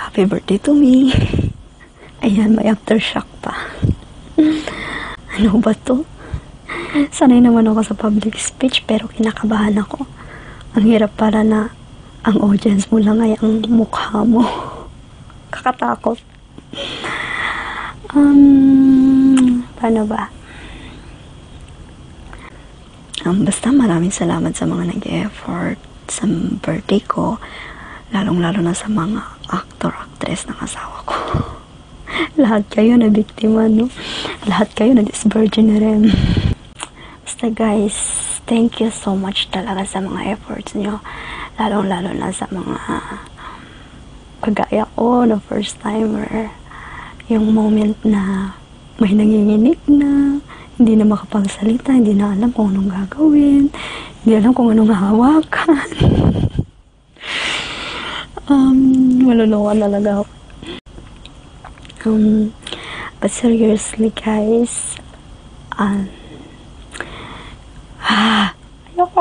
happy birthday to me. Ayan, may aftershock pa. Ano ba to? Sanay naman ako sa public speech pero kinakabahan ako. Ang hirap pala na ang audience mo lang ay ang mukha mo. Kakatakot. Paano ba? Basta maraming salamat sa mga nag-effort sa birthday ko. Lalong-lalo na sa mga actor-actress ng asawa ko. Lahat kayo na biktima, no? Lahat kayo na disvirgin na rin. Basta guys, thank you so much talaga sa mga efforts nyo. Lalong-lalo na sa mga kagaya ko na first timer. Yung moment na may nanginginig na, hindi na makapagsalita, hindi na alam kung anong gagawin, hindi alam kung anong hahawakan. Maluluwa talaga ako. But seriously guys, ayoko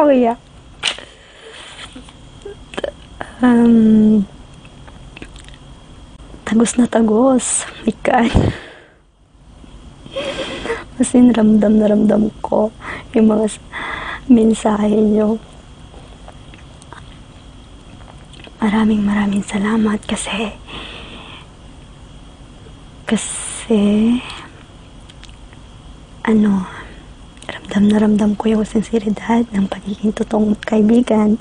kaya. Tagos na tagos. Oh my God. Kasi ramdam na ramdam ko yung mga mensahe nyo. Maraming salamat kasi ramdam na ramdam ko yung sinseridad ng pagiging totoong kaibigan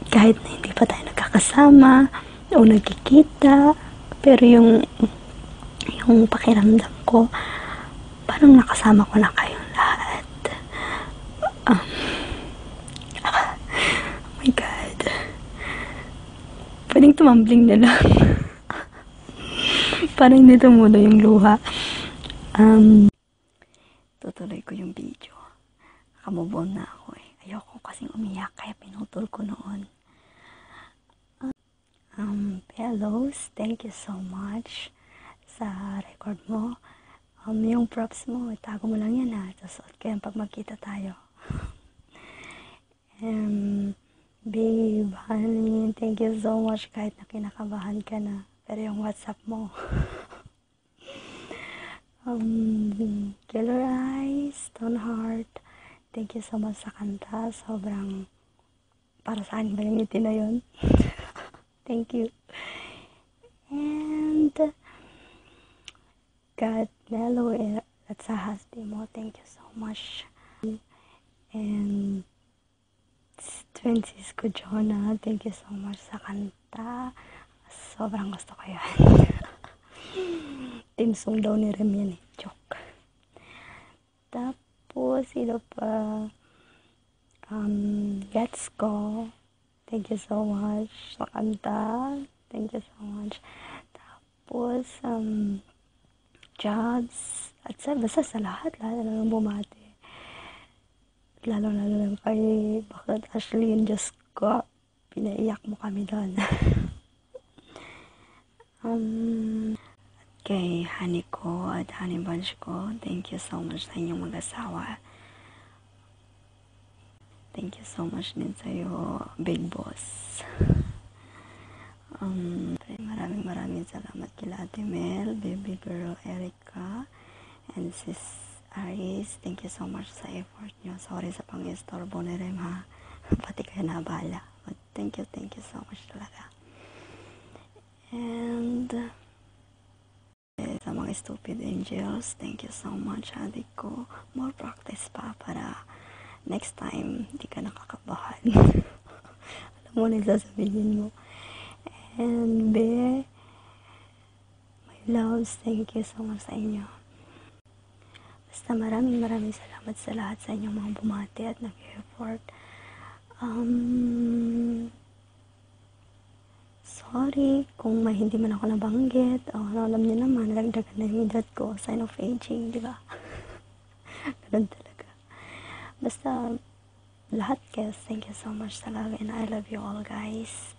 kahit na hindi pa tayo nagkakasama o nagkikita, pero yung pakiramdam ko parang nakasama ko na kayong lahat. Oh my God, pwedeng tumambling na lang. Parang hindi tumulo yung luha. Tutuloy ko yung video. Nakamove na ako eh. Ayoko kasing umiyak kaya pinutol ko noon. Bellows, thank you so much sa record mo. Yung props mo, itago mo lang yan ha. Susuot ko yan pag magkita tayo. Babe, honey, thank you so much kahit na kinakabahan ka na. Pero yung WhatsApp mo. Killer Eyes, Stoneheart, thank you so much sa kanta. Sobrang para sa akin ba yung ngiti na yun? Thank you. And God, Mellow, at sa husband mo, thank you so much. And Twin Cisco Jonah, thank you so much sa kanta. Sobrang gusto ko yan. Team song daw ni Rem yan eh. Joke. Tapos, sino pa? Let's Go. Thank you so much sa kanta. Thank you so much. Tapos, Jobs. At basta sa lahat na lang bumati. Lalo lang kay Bakit Ashley and Just Go. Pinaiyak mo kami doon. Kay honey ko at honey bunch ko, thank you so much sa inyong mag-asawa. Thank you so much din sa iyo, Big Boss. Maraming salamat kila Ate Mel, Baby Girl Erica, and Sis Aris. Thank you so much sa effort nyo. Sorry sa pang-istorbo ni Rem ha. Pati kayo nabala. But thank you so much talaga. And sa mga stupid angels, thank you so much, adik ko. More practice pa para next time di ka nakakabahan. Alam mo na sasabihin mo. And my loves, thank you so much sa inyo. Basta maraming salamat sa lahat sa inyong mga bumati at nag-effort. Sorry kung may hindi man ako nabanggit. Alam niyo naman, nagdagan na yung edad ko. Sign of aging, di ba? Ganun talaga. Basta, lahat guys, thank you so much talaga. And I love you all guys.